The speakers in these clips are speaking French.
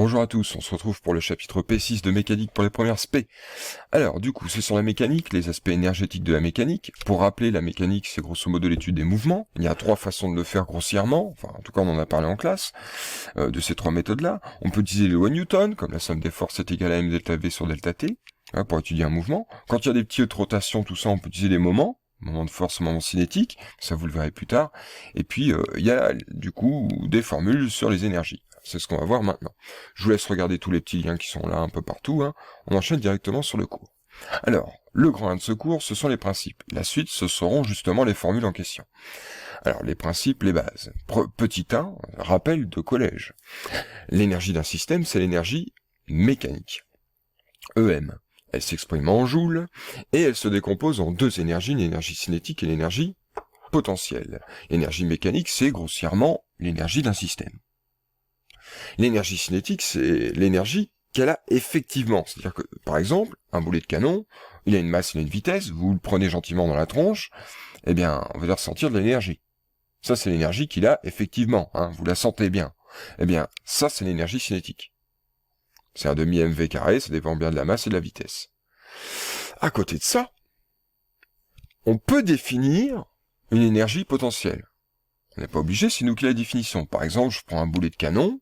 Bonjour à tous, on se retrouve pour le chapitre P6 de mécanique pour les premières spé. Alors, du coup, c'est sur la mécanique, les aspects énergétiques de la mécanique. Pour rappeler, la mécanique, c'est grosso modo l'étude des mouvements. Il y a 3 façons de le faire grossièrement, enfin, en tout cas, on en a parlé en classe, de ces 3 méthodes-là. On peut utiliser les lois Newton, comme la somme des forces est égale à m delta v sur delta t, pour étudier un mouvement. Quand il y a des petites rotations, tout ça, on peut utiliser les moments de force, moment cinétique, ça vous le verrez plus tard. Et puis, il y a, du coup, des formules sur les énergies. C'est ce qu'on va voir maintenant. Je vous laisse regarder tous les petits liens qui sont là un peu partout. On enchaîne directement sur le cours. Alors, le grand 1 de ce cours, ce sont les principes. La suite, ce seront justement les formules en question. Alors, les principes, les bases. Petit 1, rappel de collège. L'énergie d'un système, c'est l'énergie mécanique. EM. Elle s'exprime en joules, et elle se décompose en 2 énergies, l'énergie cinétique et l'énergie potentielle. L'énergie mécanique, c'est grossièrement l'énergie d'un système. L'énergie cinétique, c'est l'énergie qu'elle a effectivement. C'est-à-dire que, par exemple, un boulet de canon, il a une masse, il a une vitesse, vous le prenez gentiment dans la tronche, eh bien, on va ressentir de l'énergie. Ça, c'est l'énergie qu'il a effectivement, vous la sentez bien. Eh bien, ça, c'est l'énergie cinétique. C'est un demi-mv carré, ça dépend bien de la masse et de la vitesse. À côté de ça, on peut définir une énergie potentielle. On n'est pas obligé, c'est nous qui la définissons. Par exemple, je prends un boulet de canon,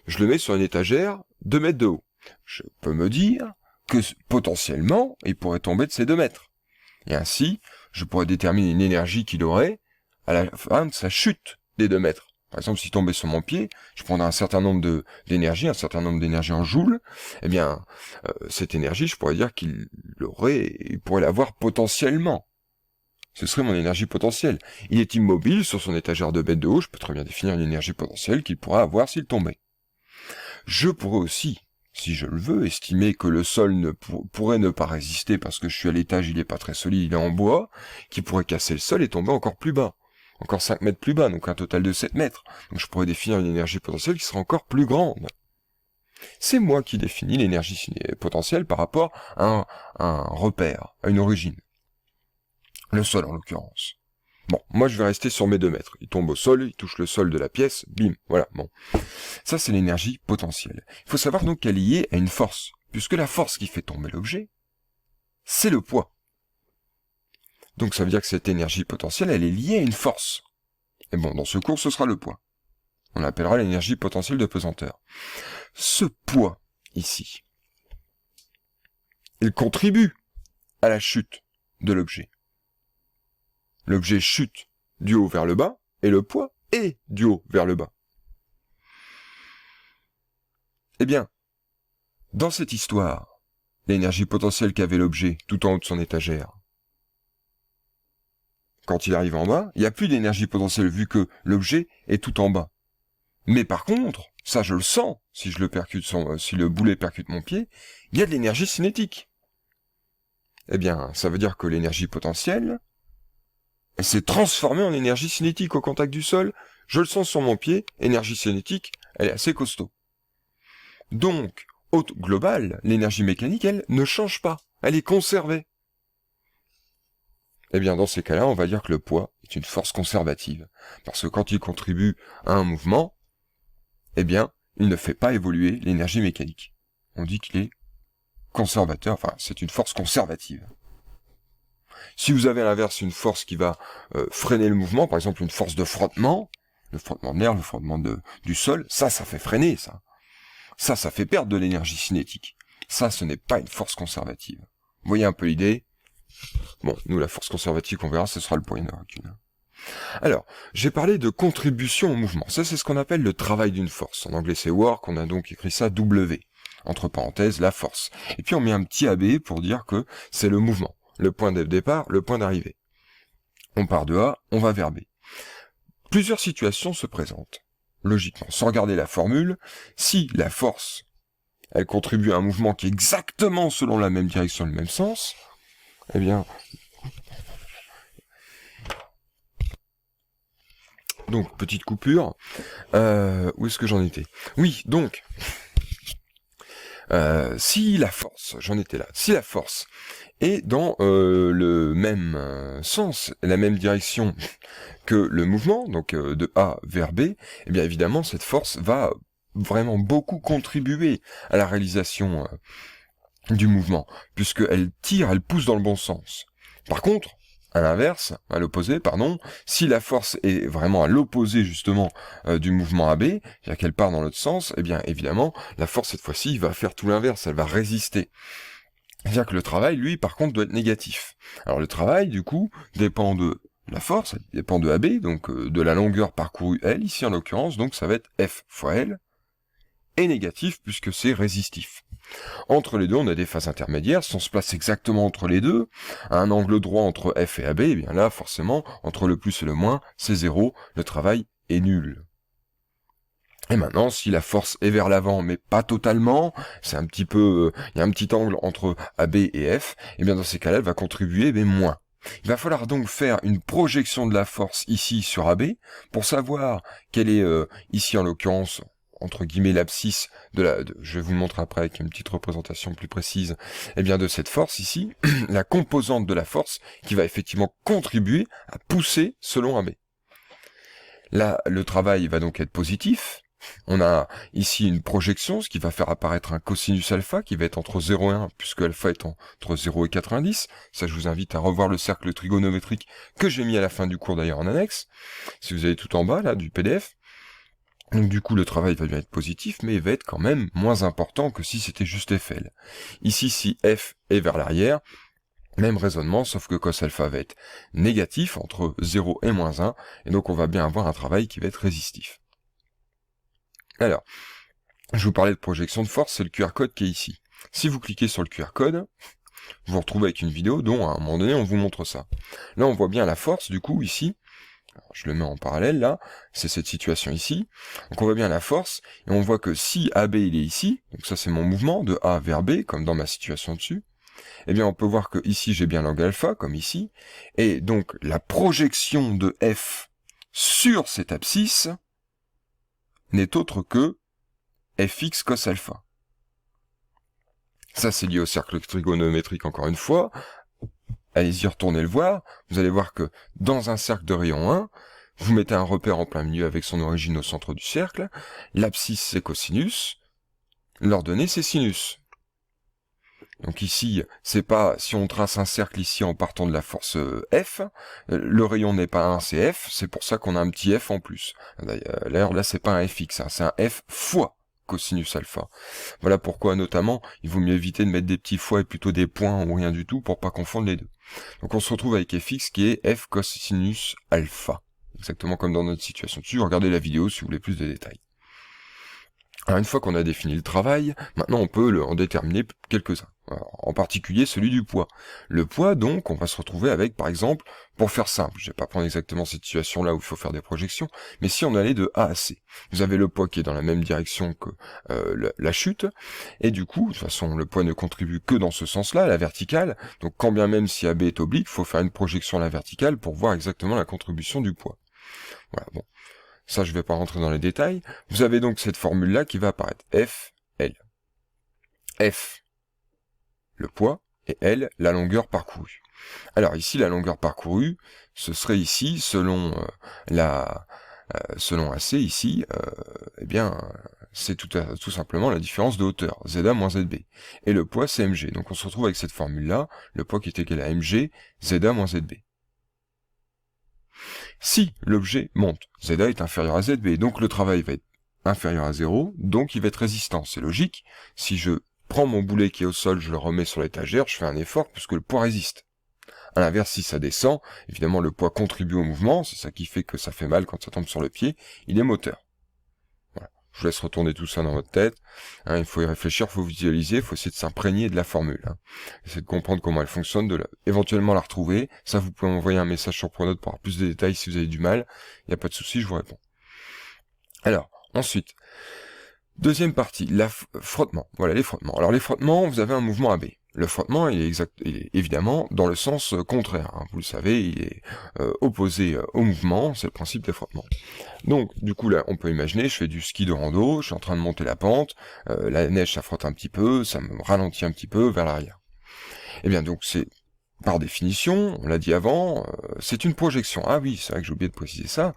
je le mets sur une étagère 2 mètres de haut. Je peux me dire que potentiellement, il pourrait tomber de ces 2 mètres. Et ainsi, je pourrais déterminer une énergie qu'il aurait à la fin de sa chute des 2 mètres. Par exemple, s'il tombait sur mon pied, je prendrais un certain nombre d'énergie, un certain nombre d'énergie en joules. Eh bien, cette énergie, je pourrais dire qu'il pourrait l'avoir potentiellement. Ce serait mon énergie potentielle. Il est immobile sur son étagère de mètres de haut, je peux très bien définir une énergie potentielle qu'il pourrait avoir s'il tombait. Je pourrais aussi, si je le veux, estimer que le sol pourrait ne pas résister parce que je suis à l'étage, il est pas très solide, il est en bois, qui pourrait casser le sol et tomber encore plus bas. Encore 5 mètres plus bas, donc un total de 7 mètres. Donc je pourrais définir une énergie potentielle qui sera encore plus grande. C'est moi qui définis l'énergie potentielle par rapport à un repère, à une origine. Le sol en l'occurrence. Bon, moi je vais rester sur mes 2 mètres. Il tombe au sol, il touche le sol de la pièce, bim, voilà, bon. Ça c'est l'énergie potentielle. Il faut savoir donc qu'elle est liée à une force, puisque la force qui fait tomber l'objet, c'est le poids. Donc ça veut dire que cette énergie potentielle, elle est liée à une force. Et bon, dans ce cours, ce sera le poids. On l'appellera l'énergie potentielle de pesanteur. Ce poids, ici, il contribue à la chute de l'objet. L'objet chute du haut vers le bas, et le poids est du haut vers le bas. Eh bien, dans cette histoire, l'énergie potentielle qu'avait l'objet tout en haut de son étagère, quand il arrive en bas, il n'y a plus d'énergie potentielle vu que l'objet est tout en bas. Mais par contre, ça je le sens, si le boulet percute mon pied, il y a de l'énergie cinétique. Eh bien, ça veut dire que l'énergie potentielle, elle s'est transformée en énergie cinétique au contact du sol. Je le sens sur mon pied, énergie cinétique, elle est assez costaud. Donc, au global, l'énergie mécanique, elle, ne change pas. Elle est conservée. Eh bien, dans ces cas-là, on va dire que le poids est une force conservative. Parce que quand il contribue à un mouvement, eh bien, il ne fait pas évoluer l'énergie mécanique. On dit qu'il est conservateur, enfin, c'est une force conservative. Si vous avez à l'inverse une force qui va freiner le mouvement, par exemple une force de frottement, le frottement de l'air, le frottement du sol, ça fait freiner, ça. Ça fait perdre de l'énergie cinétique. Ça, ce n'est pas une force conservative. Vous voyez un peu l'idée? Bon, nous, la force conservative qu'on verra, ce sera le point de recul. Alors, j'ai parlé de contribution au mouvement. Ça, c'est ce qu'on appelle le travail d'une force. En anglais, c'est work, on a donc écrit ça W. Entre parenthèses, la force. Et puis, on met un petit AB pour dire que c'est le mouvement. Le point de départ, le point d'arrivée. On part de A, on va vers B. Plusieurs situations se présentent. Logiquement, sans regarder la formule, si la force, elle contribue à un mouvement qui est exactement selon la même direction, le même sens, eh bien, donc, petite coupure, où est-ce que j'en étais? Oui, donc, si la force, j'en étais là, si la force est dans le même sens, la même direction que le mouvement, donc de A vers B, eh bien évidemment cette force va vraiment beaucoup contribuer à la réalisation du mouvement, puisqu'elle tire, elle pousse dans le bon sens. Par contre, à l'inverse, à l'opposé, pardon, si la force est vraiment à l'opposé justement du mouvement AB, c'est-à-dire qu'elle part dans l'autre sens, eh bien évidemment, la force cette fois-ci va faire tout l'inverse, elle va résister. C'est-à-dire que le travail, lui, par contre, doit être négatif. Alors le travail, du coup, dépend de la force, elle dépend de AB, donc de la longueur parcourue L, ici en l'occurrence, donc ça va être F fois L, et négatif puisque c'est résistif. Entre les deux, on a des phases intermédiaires. Si on se place exactement entre les deux, à un angle droit entre F et AB, eh bien là, forcément, entre le plus et le moins, c'est 0, le travail est nul. Et maintenant, si la force est vers l'avant, mais pas totalement, c'est un petit peu, il y a un petit angle entre AB et F, et bien dans ces cas-là, elle va contribuer, mais moins. Il va falloir donc faire une projection de la force ici sur AB, pour savoir quelle est, ici en l'occurrence, entre guillemets l'abscisse je vais vous le montrer après avec une petite représentation plus précise, eh bien de cette force ici, la composante de la force qui va effectivement contribuer à pousser selon AB. Là, le travail va donc être positif. On a ici une projection, ce qui va faire apparaître un cosinus alpha qui va être entre 0 et 1, puisque alpha est entre 0 et 90. Ça, je vous invite à revoir le cercle trigonométrique que j'ai mis à la fin du cours d'ailleurs en annexe, si vous avez tout en bas là du PDF. Donc du coup, le travail va bien être positif, mais il va être quand même moins important que si c'était juste FL. Ici, si F est vers l'arrière, même raisonnement, sauf que cos alpha va être négatif, entre 0 et moins 1, et donc on va bien avoir un travail qui va être résistif. Alors, je vous parlais de projection de force, c'est le QR code qui est ici. Si vous cliquez sur le QR code, vous vous retrouvez avec une vidéo dont, à un moment donné, on vous montre ça. Là, on voit bien la force, du coup, ici. Alors, je le mets en parallèle, là. C'est cette situation ici. Donc, on voit bien la force, et on voit que si AB, il est ici, donc ça, c'est mon mouvement, de A vers B, comme dans ma situation dessus, eh bien, on peut voir que ici, j'ai bien l'angle alpha, comme ici, et donc, la projection de F sur cette abscisse n'est autre que fx cos alpha. Ça, c'est lié au cercle trigonométrique, encore une fois. Allez-y, retournez le voir. Vous allez voir que dans un cercle de rayon 1, vous mettez un repère en plein milieu avec son origine au centre du cercle. L'abscisse, c'est cosinus. L'ordonnée, c'est sinus. Donc ici, c'est pas, si on trace un cercle ici en partant de la force F, le rayon n'est pas 1, c'est F, c'est pour ça qu'on a un petit F en plus. D'ailleurs, là, c'est pas un fx, hein, c'est un F fois cosinus alpha. Voilà pourquoi, notamment, il vaut mieux éviter de mettre des petits fois et plutôt des points ou rien du tout pour pas confondre les deux. Donc on se retrouve avec fx qui est F cosinus alpha. Exactement comme dans notre situation dessus. Regardez la vidéo si vous voulez plus de détails. Alors une fois qu'on a défini le travail, maintenant on peut en déterminer quelques-uns. En particulier celui du poids. Le poids, donc, on va se retrouver avec, par exemple, pour faire simple, je vais pas prendre exactement cette situation-là où il faut faire des projections, mais si on allait de A à C, vous avez le poids qui est dans la même direction que la chute, et du coup, de toute façon, le poids ne contribue que dans ce sens-là, la verticale, donc quand bien même si AB est oblique, il faut faire une projection à la verticale pour voir exactement la contribution du poids. Voilà, bon. Ça, je vais pas rentrer dans les détails. Vous avez donc cette formule-là qui va apparaître. F, L. F, le poids, et L, la longueur parcourue. Alors ici, la longueur parcourue, ce serait ici, selon selon AC, ici, eh bien, c'est tout simplement la différence de hauteur, ZA moins ZB. Et le poids, c'est mg. Donc on se retrouve avec cette formule-là, le poids qui est égal à mg, ZA moins ZB. Si l'objet monte, ZA est inférieur à ZB, donc le travail va être inférieur à 0, donc il va être résistant, c'est logique. Si je prends mon boulet qui est au sol, je le remets sur l'étagère, je fais un effort puisque le poids résiste. À l'inverse, si ça descend, évidemment le poids contribue au mouvement, c'est ça qui fait que ça fait mal quand ça tombe sur le pied, il est moteur. Voilà. Je vous laisse retourner tout ça dans votre tête, hein, il faut y réfléchir, il faut visualiser, il faut essayer de s'imprégner de la formule. Hein. Essayer de comprendre comment elle fonctionne, éventuellement la retrouver, ça vous pouvez m'envoyer un message sur Pronote pour avoir plus de détails si vous avez du mal, il n'y a pas de souci, je vous réponds. Alors, ensuite, deuxième partie, frottement. Voilà, les frottements. Alors les frottements, vous avez un mouvement AB. Le frottement, il est évidemment dans le sens contraire. Hein. Vous le savez, il est opposé au mouvement, c'est le principe des frottements. Donc, du coup, là, on peut imaginer, je fais du ski de rando, je suis en train de monter la pente, la neige, ça frotte un petit peu, ça me ralentit un petit peu vers l'arrière. Eh bien, donc, c'est par définition, on l'a dit avant, c'est une projection. Ah oui, c'est vrai que j'ai oublié de préciser ça.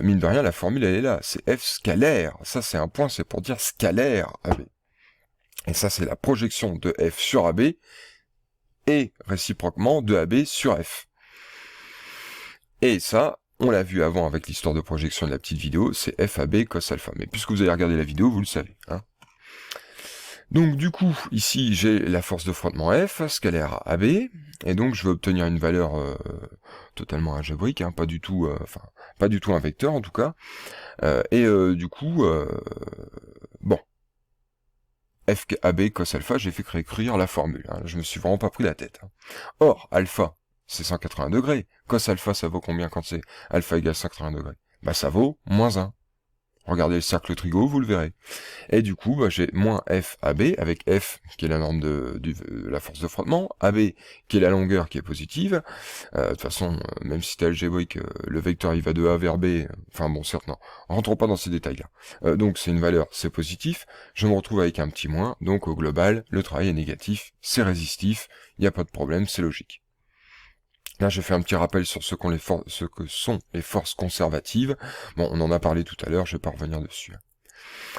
Mine de rien, la formule, elle est là. C'est f scalaire. Ça, c'est un point, c'est pour dire scalaire AB. Et ça, c'est la projection de f sur AB, et réciproquement de AB sur f. Et ça, on l'a vu avant avec l'histoire de projection de la petite vidéo, c'est FAB cos alpha. Mais puisque vous avez regardé la vidéo, vous le savez. Hein. Donc du coup, ici, j'ai la force de frottement F, scalaire AB, et donc je veux obtenir une valeur totalement algébrique, hein, pas du tout un vecteur en tout cas. Du coup, bon, FAB cos alpha, j'ai fait réécrire la formule. Hein, je me suis vraiment pas pris la tête. Hein. Or, alpha, c'est 180 degrés. Cos alpha, ça vaut combien quand c'est alpha égale 180 degrés? Bah ça vaut moins 1. Regardez le cercle trigo, vous le verrez. Et du coup, bah, j'ai moins f AB, avec f qui est la norme de la force de frottement, AB qui est la longueur qui est positive. De toute façon, même si c'est algébrique, le vecteur il va de A vers B, enfin bon, certes non, rentrons pas dans ces détails-là. Donc c'est une valeur, c'est positif, je me retrouve avec un petit moins, donc au global, le travail est négatif, c'est résistif, il n'y a pas de problème, c'est logique. Là, je fais un petit rappel sur ce que sont les forces conservatives. Bon, on en a parlé tout à l'heure, je vais pas revenir dessus.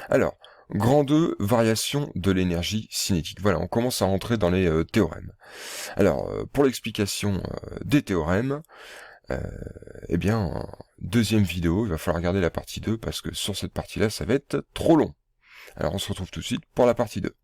Alors, grand 2, variation de l'énergie cinétique. Voilà, on commence à rentrer dans les théorèmes. Alors, pour l'explication des théorèmes, eh bien, deuxième vidéo, il va falloir regarder la partie 2, parce que sur cette partie-là, ça va être trop long. Alors, on se retrouve tout de suite pour la partie 2.